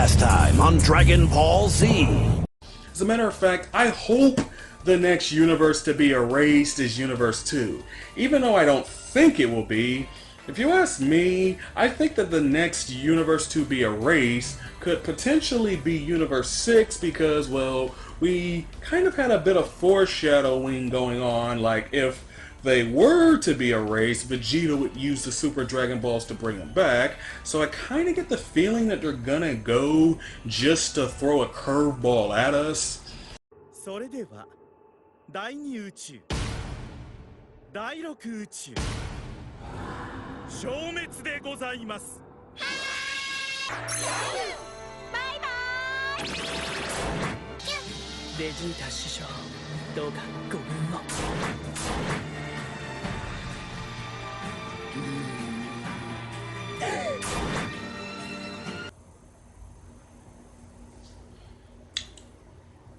last time on Dragon Ball Z. As a matter of fact, I hope the next universe to be erased is Universe 2. Even though I don't think it will be, if you ask me, I think that the next universe to be erased could potentially be Universe 6 because, well, we kind of had a bit of foreshadowing going on, like if they were to be erased, Vegeta would use the Super Dragon Balls to bring them back, so I kind of get the feeling that they're gonna go just to throw a curveball at us. それでは第二宇宙第六宇宙消滅でございます。バイバイ。ベジータ師匠、どうかご分を。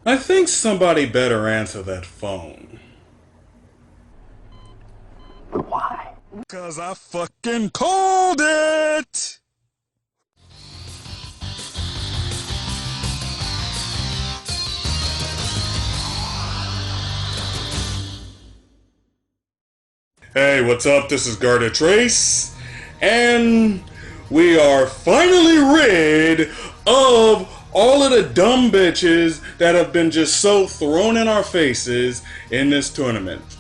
I think somebody better answer that phone. Why? 'Cause I fucking called it! Hey, what's up? This is Gardetrace, and we are finally rid of all of the dumb bitches that have been just so thrown in our faces in this tournament.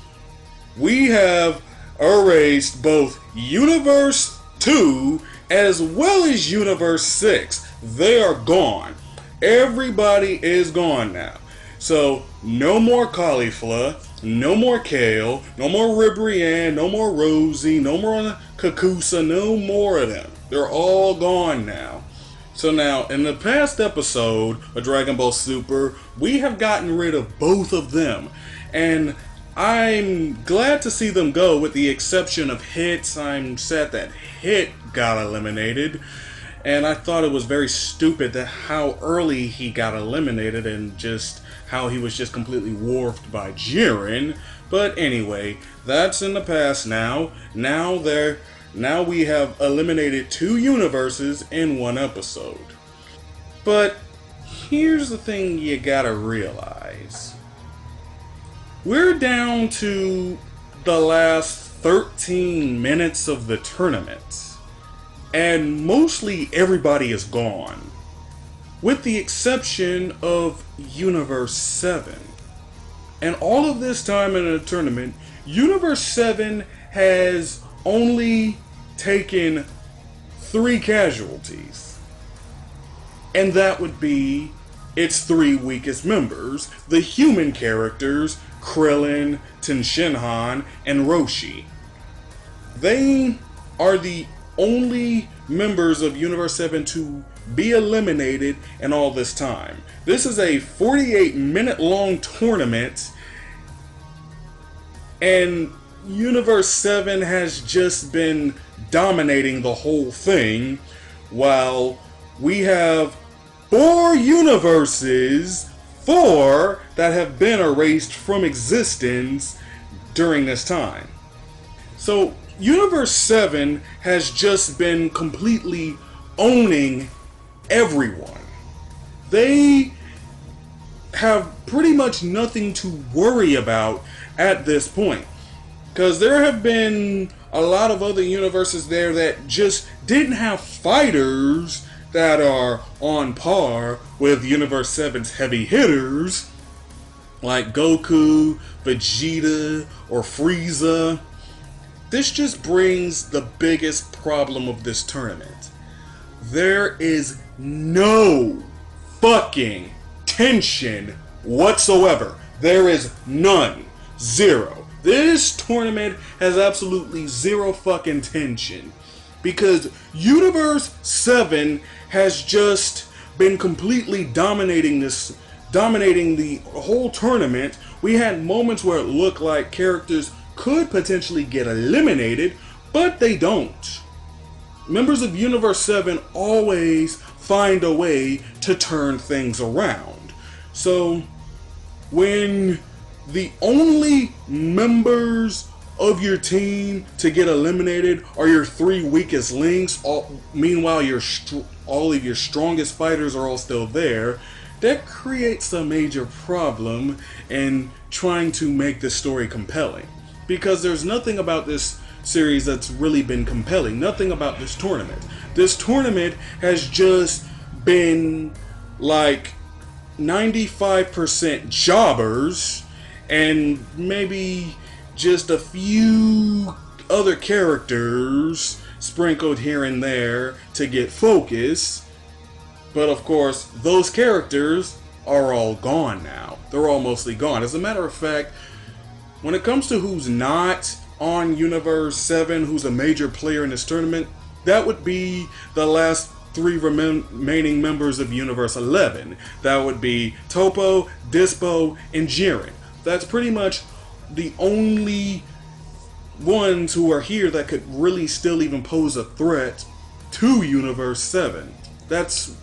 We have erased both Universe 2 as well as Universe 6. They are gone. Everybody is gone now. So, no more Caulifla, no more Kale, no more Ribrianne, no more Rosie, no more Kakusa, no more of them. They're all gone now. So now, in the past episode of Dragon Ball Super, we have gotten rid of both of them. And I'm glad to see them go, with the exception of Hits. I'm sad that Hit got eliminated. And I thought it was very stupid that how early he got eliminated and just how he was just completely dwarfed by Jiren. But anyway, that's in the past now. Now we have eliminated 2 universes in 1 episode. But here's the thing you gotta realize. We're down to the last 13 minutes of the tournament, and mostly everybody is gone, with the exception of Universe 7. And all of this time in the tournament, Universe 7 has only taken 3 casualties. And that would be its 3 weakest members, the human characters, Krillin, Tenshinhan, and Roshi. They are the only members of Universe 7 to be eliminated in all this time. This is a 48-minute long tournament, and Universe 7 has just been dominating the whole thing, while we have 4 universes, 4 that have been erased from existence during this time. So Universe 7 has just been completely owning everyone. They have pretty much nothing to worry about at this point, because there have been a lot of other universes there that just didn't have fighters that are on par with Universe 7's heavy hitters, like Goku, Vegeta, or Frieza. This just brings the biggest problem of this tournament. There is no fucking tension whatsoever. There is none. 0. This tournament has absolutely 0 fucking tension, because Universe 7 has just been completely dominating the whole tournament. We had moments where it looked like characters could potentially get eliminated, but they don't. Members of Universe 7 always find a way to turn things around. So when the only members of your team to get eliminated are your 3 weakest links. Meanwhile, all of your strongest fighters are all still there. That creates a major problem in trying to make the story compelling. Because there's nothing about this series that's really been compelling. Nothing about this tournament. This tournament has just been like 95% jobbers and maybe just a few other characters sprinkled here and there to get focus. But of course, those characters are all gone now. They're all mostly gone. As a matter of fact, when it comes to who's not on Universe 7, who's a major player in this tournament, that would be the last 3 remaining members of Universe 11. That would be Topo, Dispo, and Jiren. That's pretty much the only ones who are here that could really still even pose a threat to Universe 7. That's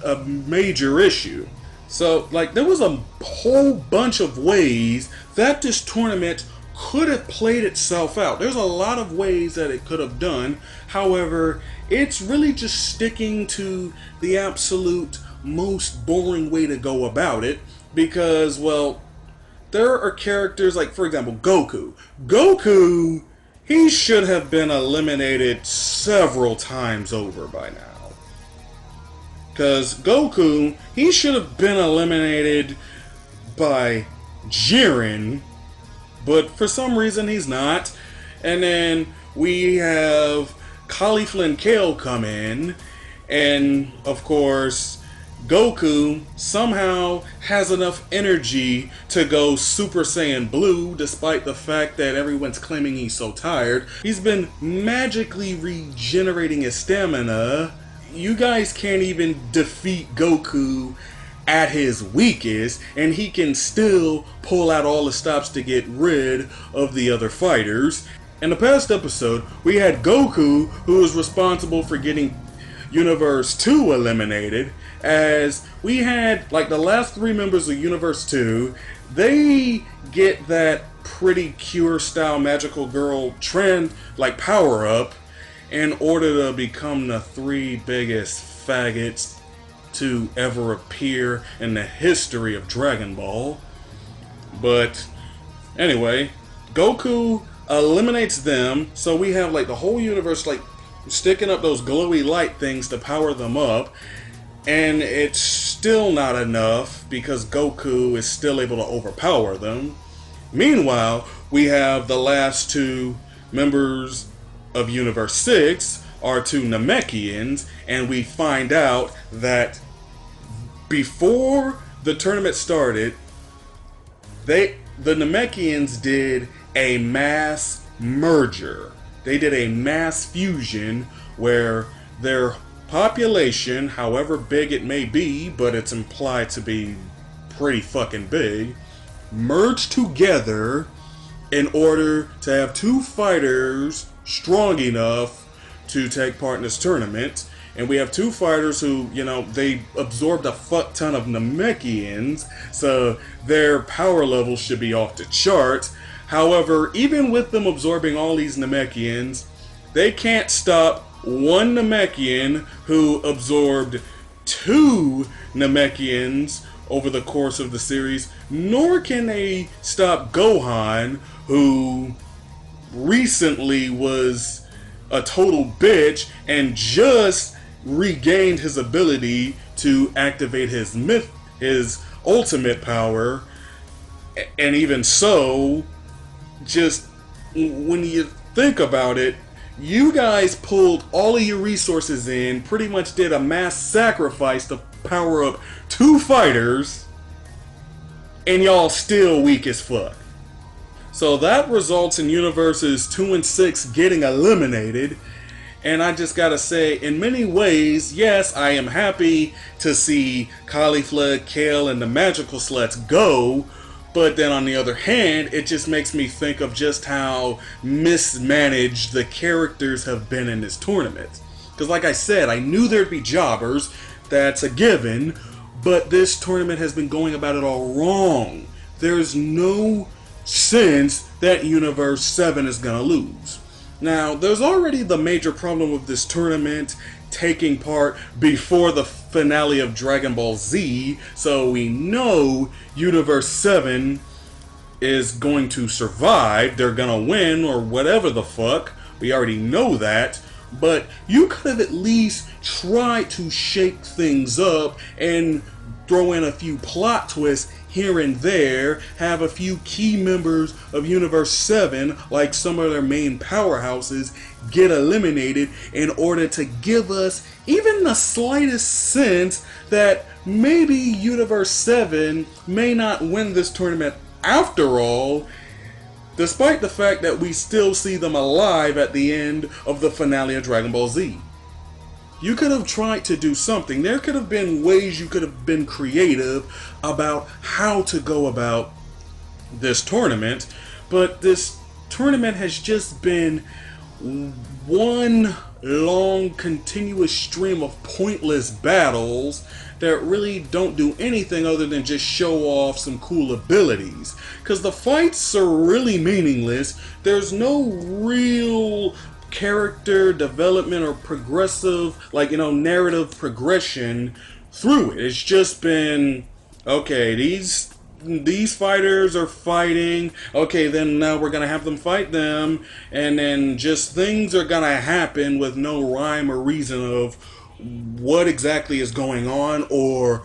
a major issue. So, like, there was a whole bunch of ways that this tournament could have played itself out. There's a lot of ways that it could have done. However, it's really just sticking to the absolute most boring way to go about it. Because, well, there are characters like, for example, Goku. Goku, he should have been eliminated several times over by now. Because Goku, he should have been eliminated by Jiren, but for some reason he's not. And then we have Caulifla and Kale come in, and of course Goku somehow has enough energy to go Super Saiyan Blue, despite the fact that everyone's claiming he's so tired. He's been magically regenerating his stamina. You guys can't even defeat Goku at his weakest, and he can still pull out all the stops to get rid of the other fighters. In the past episode, we had Goku, who was responsible for getting Universe 2 eliminated, as we had, like, the last 3 members of Universe 2, they get that pretty Cure style magical girl trend, like, power up, in order to become the 3 biggest faggots to ever appear in the history of Dragon Ball. But anyway, Goku eliminates them, so we have like the whole universe like sticking up those glowy light things to power them up, and it's still not enough because Goku is still able to overpower them. Meanwhile, we have the last 2 members of Universe 6 are 2 Namekians, and we find out that before the tournament started, the Namekians did a mass merger. They did a mass fusion where their population, however big it may be, but it's implied to be pretty fucking big, merged together in order to have 2 fighters strong enough to take part in this tournament. And we have 2 fighters who, you know, they absorbed a fuck ton of Namekians, so their power levels should be off the charts. However, even with them absorbing all these Namekians, they can't stop one Namekian who absorbed 2 Namekians over the course of the series, nor can they stop Gohan, who recently was a total bitch and just regained his ability to activate his ultimate power. And even so, just when you think about it, you guys pulled all of your resources in, pretty much did a mass sacrifice to power up 2 fighters, and y'all still weak as fuck. So that results in Universes 2 and 6 getting eliminated. And I just gotta say, in many ways, yes, I am happy to see Caulifla, Kale, and the Magical Sluts go. But then on the other hand, it just makes me think of just how mismanaged the characters have been in this tournament. Because like I said, I knew there'd be jobbers, that's a given, but this tournament has been going about it all wrong. There's no sense that Universe 7 is going to lose. Now, there's already the major problem with this tournament taking part before the finale of Dragon Ball Z, so we know Universe 7 is going to survive. They're gonna win or whatever the fuck. We already know that. But you could have at least tried to shake things up and throw in a few plot twists here and there, have a few key members of Universe 7, like some of their main powerhouses, get eliminated in order to give us even the slightest sense that maybe Universe 7 may not win this tournament after all, despite the fact that we still see them alive at the end of the finale of Dragon Ball Z. You could have tried to do something. There could have been ways you could have been creative about how to go about this tournament, but this tournament has just been one long continuous stream of pointless battles that really don't do anything other than just show off some cool abilities. Because the fights are really meaningless. There's no real character development or progressive, narrative progression through it. It's just been, okay, these fighters are fighting, okay, then now we're gonna have them fight them, and then just things are gonna happen with no rhyme or reason of what exactly is going on or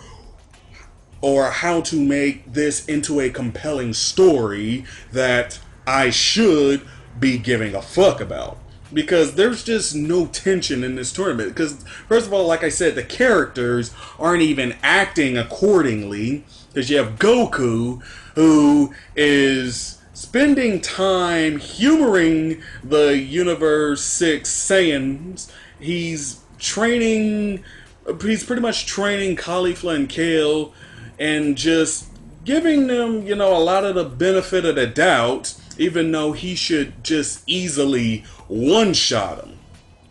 how to make this into a compelling story that I should be giving a fuck about. Because there's just no tension in this tournament. Because, first of all, like I said, the characters aren't even acting accordingly. Because you have Goku, who is spending time humoring the Universe 6 Saiyans. He's pretty much training Caulifla and Kale and just giving them, a lot of the benefit of the doubt, even though he should just easily one-shot him.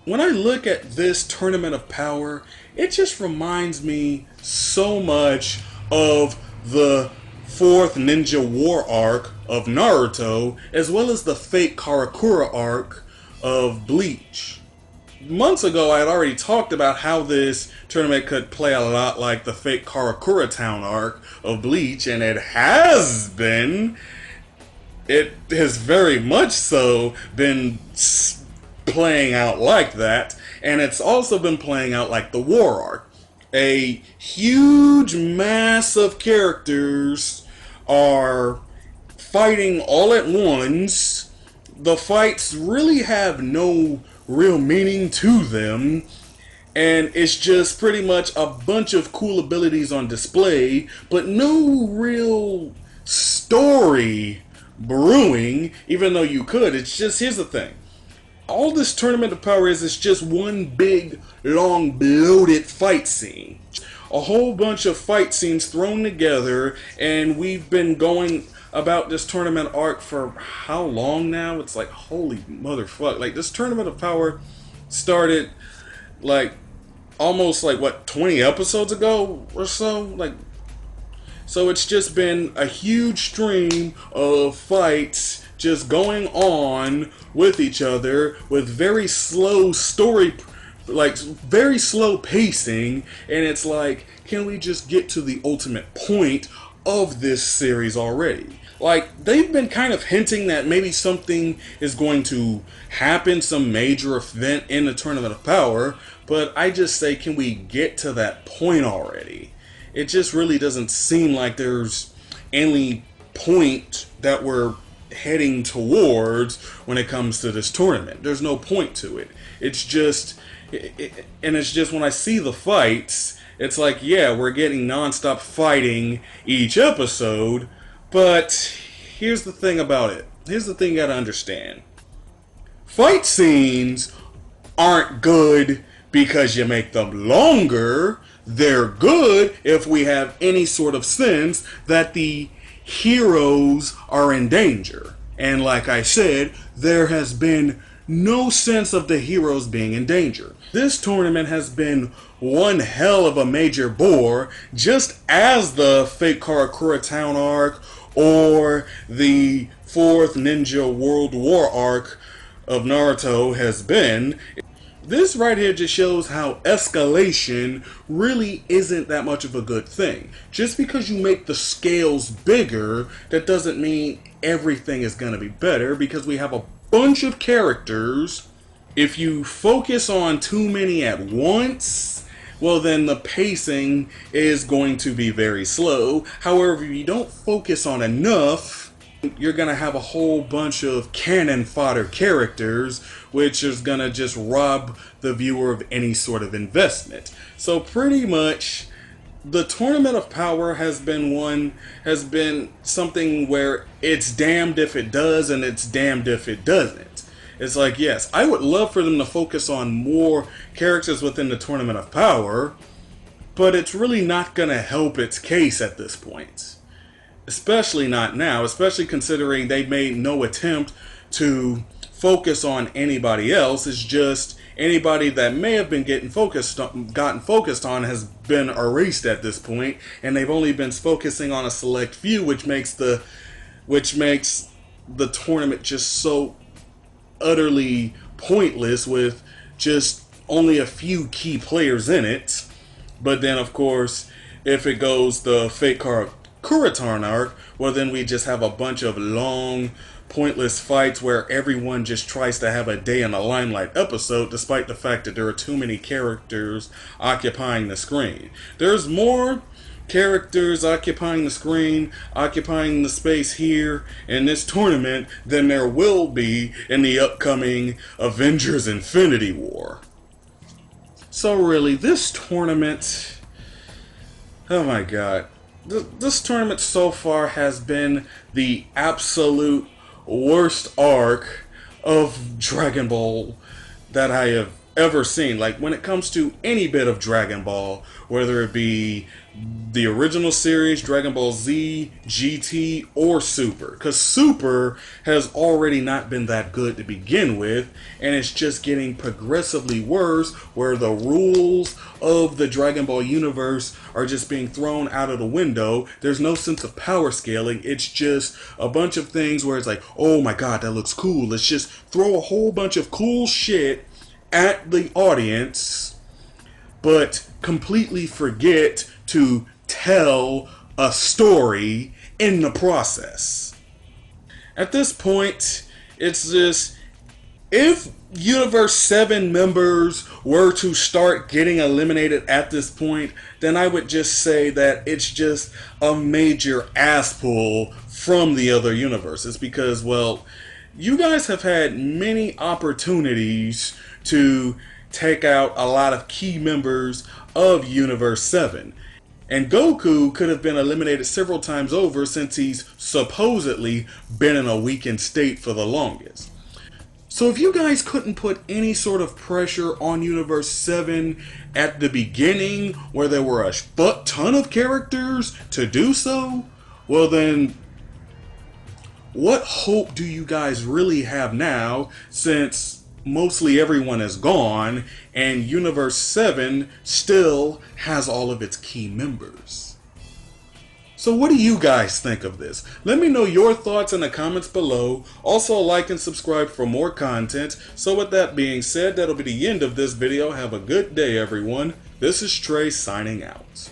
When I look at this Tournament of Power, it just reminds me so much of the 4th Ninja War arc of Naruto, as well as the Fate Karakura arc of Bleach. Months ago, I had already talked about how this tournament could play a lot like the Fate Karakura Town arc of Bleach, and it has been. It has very much so been playing out like that, and it's also been playing out like the War arc. A huge mass of characters are fighting all at once. The fights really have no real meaning to them, and it's just pretty much a bunch of cool abilities on display, but no real story brewing, even though you could. It's just, here's the thing. All this Tournament of Power is just one big, long, bloated fight scene. A whole bunch of fight scenes thrown together, and we've been going about this tournament arc for how long now? It's like, holy motherfuck. Like, this Tournament of Power started, almost 20 episodes ago or so? So it's just been a huge stream of fights just going on with each other with very slow story, very slow pacing, and it's like, can we just get to the ultimate point of this series already? They've been kind of hinting that maybe something is going to happen, some major event in the Tournament of Power, but I just say, can we get to that point already? It just really doesn't seem like there's any point that we're heading towards when it comes to this tournament. There's no point to it. It's just, and it's just when I see the fights, it's like, yeah, we're getting non-stop fighting each episode, but here's the thing about it. Here's the thing you gotta understand. Fight scenes aren't good because you make them longer. They're good if we have any sort of sense that the heroes are in danger. And like I said, there has been no sense of the heroes being in danger. This tournament has been one hell of a major bore, just as the Fate Karakura Town arc or the 4th Ninja World War arc of Naruto has been. This right here just shows how escalation really isn't that much of a good thing. Just because you make the scales bigger, that doesn't mean everything is going to be better, because we have a bunch of characters. If you focus on too many at once, well then the pacing is going to be very slow. However, if you don't focus on enough, you're going to have a whole bunch of cannon fodder characters, which is going to just rob the viewer of any sort of investment. So pretty much, the Tournament of Power has been something where it's damned if it does and it's damned if it doesn't. It's like, yes, I would love for them to focus on more characters within the Tournament of Power, but it's really not going to help its case at this point. Especially not now, especially considering they made no attempt to focus on anybody else. It's just anybody that may have been gotten focused on has been erased at this point, and they've only been focusing on a select few, which makes the tournament just so utterly pointless with just only a few key players in it. But then, of course, if it goes the Fate Card Kuritarn arc, well then we just have a bunch of long, pointless fights where everyone just tries to have a day in the limelight episode, despite the fact that there are too many characters occupying the screen. There's more characters occupying the screen, occupying the space here in this tournament than there will be in the upcoming Avengers Infinity War. So really, this tournament, oh my god. This tournament so far has been the absolute worst arc of Dragon Ball that I have ever seen. Like, when it comes to any bit of Dragon Ball, whether it be the original series, Dragon Ball Z, GT, or Super. Because Super has already not been that good to begin with, and it's just getting progressively worse, where the rules of the Dragon Ball universe are just being thrown out of the window. There's no sense of power scaling. It's just a bunch of things where it's like, oh my god, that looks cool. Let's just throw a whole bunch of cool shit at the audience, but completely forget to tell a story in the process. At this point, it's just, if Universe 7 members were to start getting eliminated at this point, then I would just say that it's just a major ass pull from the other universes, because, well, you guys have had many opportunities to take out a lot of key members of Universe 7. And Goku could have been eliminated several times over, since he's supposedly been in a weakened state for the longest. So if you guys couldn't put any sort of pressure on Universe 7 at the beginning, where there were a fuck ton of characters to do so, well then, what hope do you guys really have now, since mostly everyone is gone, and Universe 7 still has all of its key members? So what do you guys think of this? Let me know your thoughts in the comments below. Also, like and subscribe for more content. So with that being said, that'll be the end of this video. Have a good day, everyone. This is Trey signing out.